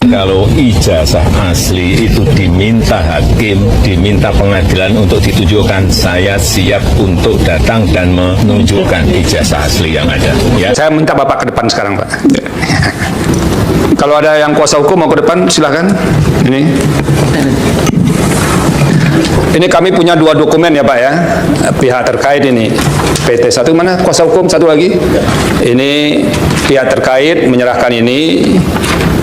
Kalau ijazah asli itu diminta hakim, diminta pengadilan untuk ditunjukkan, saya siap untuk datang dan menunjukkan ijazah asli yang ada. Ya. Saya minta Bapak ke depan sekarang, Pak. Kalau ada yang kuasa hukum mau ke depan, silakan. Ini kami punya 2 dokumen ya Pak ya, pihak terkait ini. PT 1 mana kuasa hukum, satu lagi. Ini pihak terkait menyerahkan ini.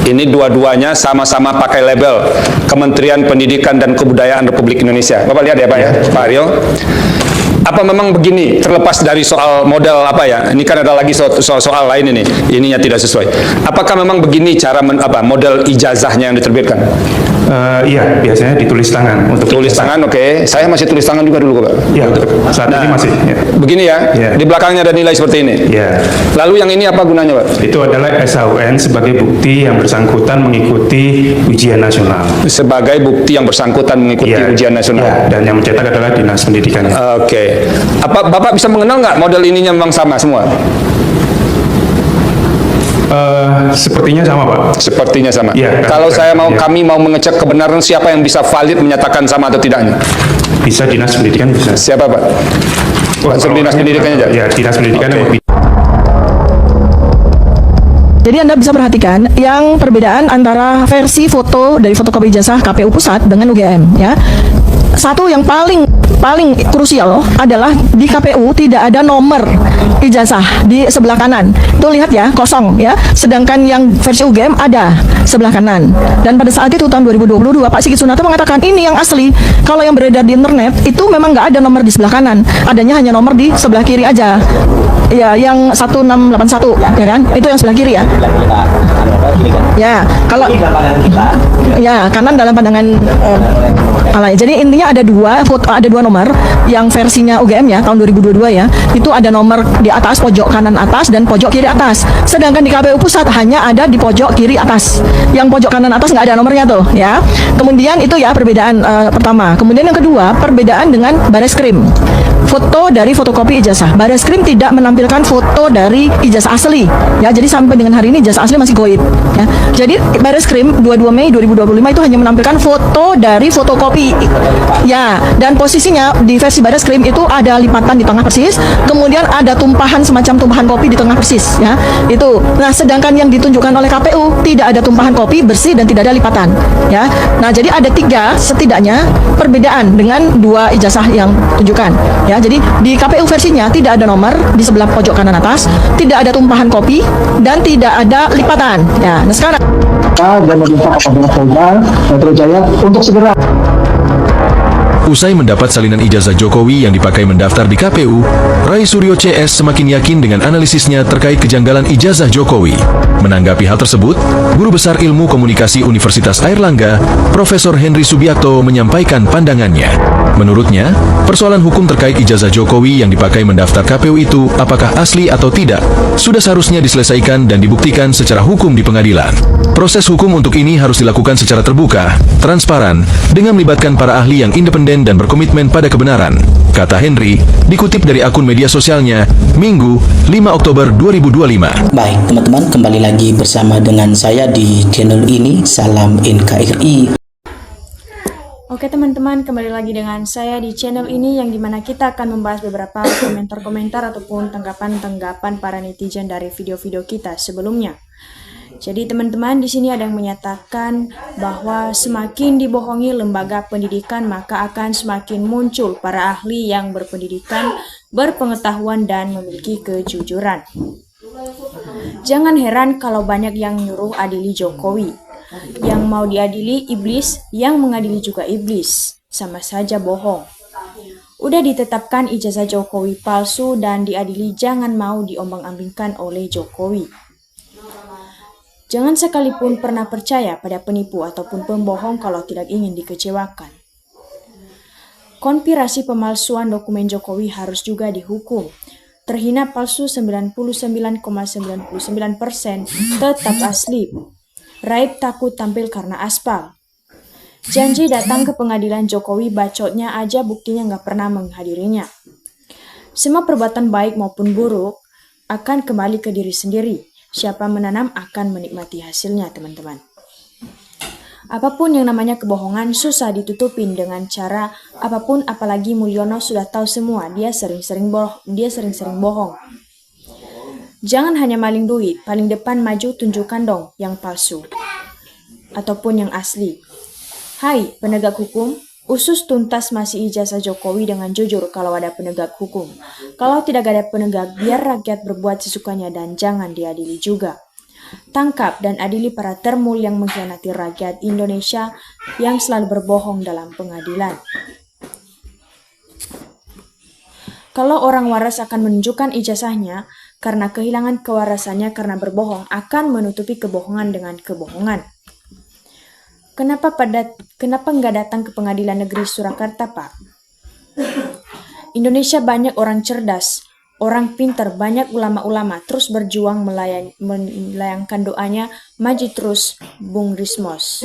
Ini dua-duanya sama-sama pakai label Kementerian Pendidikan dan Kebudayaan Republik Indonesia. Bapak lihat ya Pak ya, Pak Aryo. Apa memang begini, terlepas dari soal model apa ya, ini kan ada lagi soal lain ini, ininya tidak sesuai. Apakah memang begini cara model ijazahnya yang diterbitkan? Iya, biasanya ditulis tangan. Untuk tulis tangan, oke. Saya masih tulis tangan juga dulu, Pak. Iya, saat ini masih. Ya. Begini ya, di belakangnya ada nilai seperti ini. Iya. Lalu yang ini apa gunanya, Pak? Itu adalah SHUN sebagai bukti yang bersangkutan mengikuti ujian nasional. Sebagai bukti yang bersangkutan mengikuti ujian nasional. Ya, dan yang mencetak adalah Dinas Pendidikan. Oke. Apa Bapak bisa mengenal nggak model ininya memang sama semua? Sepertinya sama Pak. Sepertinya sama. Ya, kalau kami mau mengecek kebenaran, siapa yang bisa valid menyatakan sama atau tidaknya? Bisa Dinas Pendidikan bisa. Siapa Pak? Langsung Dinas Pendidikannya aja? Ya, Dinas Pendidikan. Okay. Jadi Anda bisa perhatikan yang perbedaan antara versi foto dari fotokopi ijazah KPU Pusat dengan UGM ya. Satu yang paling krusial adalah di KPU tidak ada nomor ijazah di sebelah kanan. Tuh lihat ya, kosong ya. Sedangkan yang versi UGM ada sebelah kanan. Dan pada saat itu tahun 2022 Pak Sigit Sunarto mengatakan ini yang asli. Kalau yang beredar di internet itu memang nggak ada nomor di sebelah kanan. Adanya hanya nomor di sebelah kiri aja. Ya, yang 1681 ya kan? Itu yang sebelah kiri ya. Ya, kalau ya kanan dalam pandangan alay. Jadi intinya ada dua nomor yang versinya UGM ya tahun 2022 ya. Itu ada nomor di atas pojok kanan atas dan pojok kiri atas. Sedangkan di KPU Pusat hanya ada di pojok kiri atas. Yang pojok kanan atas nggak ada nomornya tuh ya. Kemudian itu ya perbedaan pertama. Kemudian yang kedua, perbedaan dengan Bareskrim. Foto dari fotokopi ijazah. Bareskrim tidak menampilkan foto dari ijazah asli. Ya, jadi sampai dengan hari ini ijazah asli masih goib. Ya. Jadi Bareskrim 22 Mei 2025 itu hanya menampilkan foto dari fotokopi. Ya, dan posisinya di versi Bareskrim itu ada lipatan di tengah persis, kemudian ada tumpahan semacam tumpahan kopi di tengah persis. Ya, itu. Nah, sedangkan yang ditunjukkan oleh KPU tidak ada tumpahan kopi bersih dan tidak ada lipatan. Ya, nah jadi ada 3 setidaknya perbedaan dengan 2 ijazah yang tunjukkan. Ya, jadi di KPU versinya tidak ada nomor di sebelah pojok kanan atas, tidak ada tumpahan kopi, dan tidak ada lipatan. Ya, nah sekarang dan meminta kepada Polda Metro Jaya untuk segera. Usai mendapat salinan ijazah Jokowi yang dipakai mendaftar di KPU, Rai Suryo CS semakin yakin dengan analisisnya terkait kejanggalan ijazah Jokowi. Menanggapi hal tersebut, Guru Besar Ilmu Komunikasi Universitas Airlangga, Profesor Henry Subiakto menyampaikan pandangannya. Menurutnya, persoalan hukum terkait ijazah Jokowi yang dipakai mendaftar KPU itu apakah asli atau tidak, sudah seharusnya diselesaikan dan dibuktikan secara hukum di pengadilan. Proses hukum untuk ini harus dilakukan secara terbuka, transparan, dengan melibatkan para ahli yang independen dan berkomitmen pada kebenaran, kata Henry, dikutip dari akun media sosialnya, Minggu, 5 Oktober 2025. Baik, teman-teman, kembali lagi bersama dengan saya di channel ini, Salam NKRI. Oke teman-teman, kembali lagi dengan saya di channel ini yang dimana kita akan membahas beberapa komentar-komentar ataupun tanggapan-tanggapan para netizen dari video-video kita sebelumnya. Jadi teman-teman, di sini ada yang menyatakan bahwa semakin dibohongi lembaga pendidikan maka akan semakin muncul para ahli yang berpendidikan, berpengetahuan dan memiliki kejujuran. Jangan heran kalau banyak yang nyuruh adili Jokowi. Yang mau diadili iblis, yang mengadili juga iblis. Sama saja bohong. Udah ditetapkan ijazah Jokowi palsu dan diadili, jangan mau diombang-ambingkan oleh Jokowi. Jangan sekalipun pernah percaya pada penipu ataupun pembohong kalau tidak ingin dikecewakan. Konspirasi pemalsuan dokumen Jokowi harus juga dihukum. Terhina palsu 99,99% tetap asli. Raib takut tampil karena aspal. Janji datang ke pengadilan Jokowi, bacotnya aja buktinya nggak pernah menghadirinya. Semua perbuatan baik maupun buruk akan kembali ke diri sendiri. Siapa menanam akan menikmati hasilnya, teman-teman. Apapun yang namanya kebohongan susah ditutupin dengan cara apapun, apalagi Mulyono sudah tahu semua, dia sering-sering bohong. Jangan hanya maling duit, paling depan maju tunjukkan dong yang palsu ataupun yang asli. Hai penegak hukum, usus tuntas masih ijazah Jokowi dengan jujur kalau ada penegak hukum. Kalau tidak ada penegak, biar rakyat berbuat sesukanya dan jangan diadili juga. Tangkap dan adili para termul yang mengkhianati rakyat Indonesia yang selalu berbohong dalam pengadilan. Kalau orang waras akan menunjukkan ijazahnya karena kehilangan kewarasannya karena berbohong, akan menutupi kebohongan dengan kebohongan. Kenapa nggak datang ke pengadilan negeri Surakarta, Pak? Indonesia banyak orang cerdas, orang pintar, banyak ulama-ulama, terus berjuang melayangkan doanya, maju terus Bung Rismos.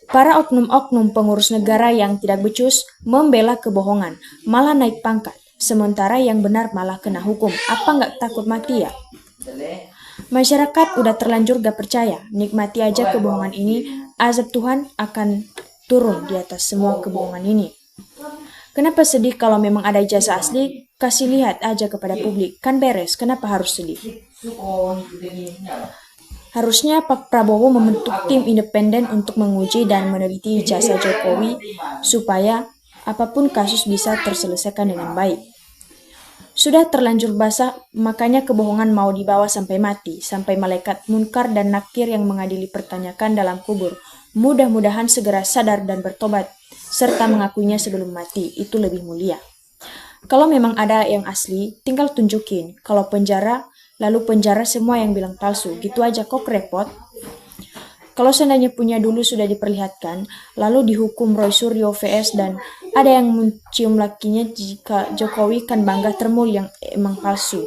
Para oknum-oknum pengurus negara yang tidak becus membela kebohongan, malah naik pangkat, sementara yang benar malah kena hukum. Apa nggak takut mati ya? Masyarakat udah terlanjur gak percaya, nikmati aja kebohongan ini, azab Tuhan akan turun di atas semua kebohongan ini. Kenapa sedih kalau memang ada ijazah asli? Kasih lihat aja kepada publik, kan beres, kenapa harus sedih? Harusnya Pak Prabowo membentuk tim independen untuk menguji dan meneliti ijazah Jokowi supaya apapun kasus bisa terselesaikan dengan baik. Sudah terlanjur basah, makanya kebohongan mau dibawa sampai mati, sampai malaikat munkar dan nakir yang mengadili pertanyakan dalam kubur. Mudah-mudahan segera sadar dan bertobat, serta mengakuinya sebelum mati, itu lebih mulia. Kalau memang ada yang asli, tinggal tunjukin. Kalau penjara, lalu penjara semua yang bilang palsu, gitu aja kok repot. Kalau seandainya punya dulu sudah diperlihatkan, lalu dihukum Roy Suryo vs dan ada yang mencium lakinya jika Jokowi kan bangga termul yang emang palsu.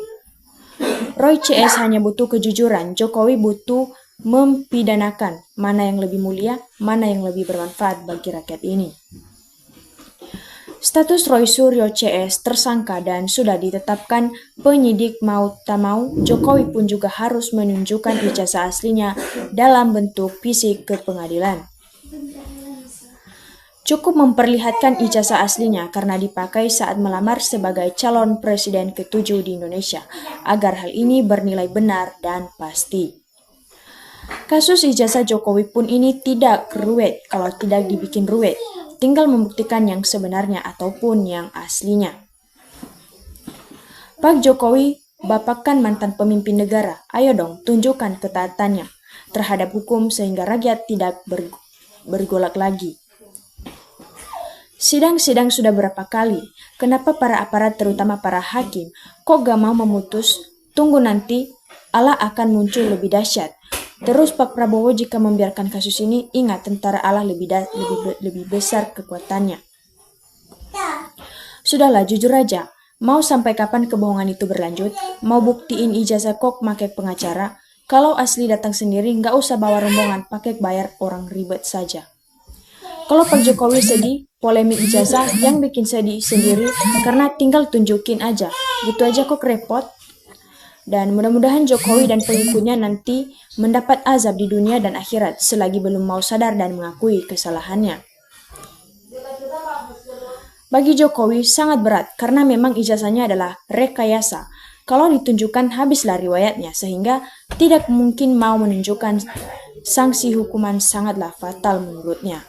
Roy CS hanya butuh kejujuran, Jokowi butuh mempidanakan. Mana yang lebih mulia, mana yang lebih bermanfaat bagi rakyat ini. Status Roy Suryo CS tersangka dan sudah ditetapkan penyidik mau tak mau, Jokowi pun juga harus menunjukkan ijazah aslinya dalam bentuk fisik ke pengadilan. Cukup memperlihatkan ijazah aslinya karena dipakai saat melamar sebagai calon presiden ke-7 di Indonesia, agar hal ini bernilai benar dan pasti. Kasus ijazah Jokowi pun ini tidak ruwet kalau tidak dibikin ruwet. Tinggal membuktikan yang sebenarnya ataupun yang aslinya. Pak Jokowi, Bapak kan mantan pemimpin negara, ayo dong tunjukkan ketaatannya terhadap hukum sehingga rakyat tidak bergolak lagi. Sidang-sidang sudah berapa kali, kenapa para aparat terutama para hakim kok gak mau memutus? Tunggu nanti, Allah akan muncul lebih dahsyat. Terus Pak Prabowo jika membiarkan kasus ini, ingat tentara Allah lebih besar kekuatannya. Sudahlah, jujur aja. Mau sampai kapan kebohongan itu berlanjut? Mau buktiin ijazah kok pakai pengacara? Kalau asli datang sendiri, nggak usah bawa rombongan, pakai bayar orang ribet saja. Kalau Pak Jokowi sedih, polemik ijazah yang bikin sedih sendiri karena tinggal tunjukin aja. Gitu aja kok repot. Dan mudah-mudahan Jokowi dan pengikutnya nanti mendapat azab di dunia dan akhirat selagi belum mau sadar dan mengakui kesalahannya. Bagi Jokowi sangat berat karena memang ijazahnya adalah rekayasa. Kalau ditunjukkan habislah riwayatnya sehingga tidak mungkin mau menunjukkan sanksi hukuman sangatlah fatal menurutnya.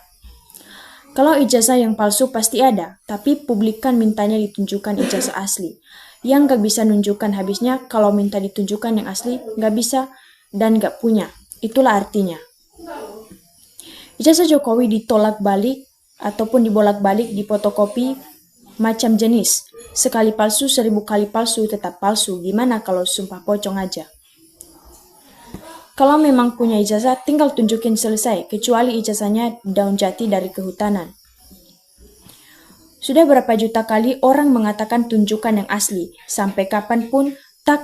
Kalau ijazah yang palsu pasti ada, tapi publik kan mintanya ditunjukkan ijazah asli. Yang gak bisa nunjukkan habisnya, kalau minta ditunjukkan yang asli, gak bisa dan gak punya. Itulah artinya. Ijazah Jokowi ditolak balik ataupun dibolak-balik di fotokopi macam jenis. Sekali palsu, 1000 kali palsu tetap palsu. Gimana kalau sumpah pocong aja? Kalau memang punya ijazah, tinggal tunjukin selesai, kecuali ijazahnya daun jati dari kehutanan. Sudah berapa juta kali orang mengatakan tunjukkan yang asli, sampai kapanpun tak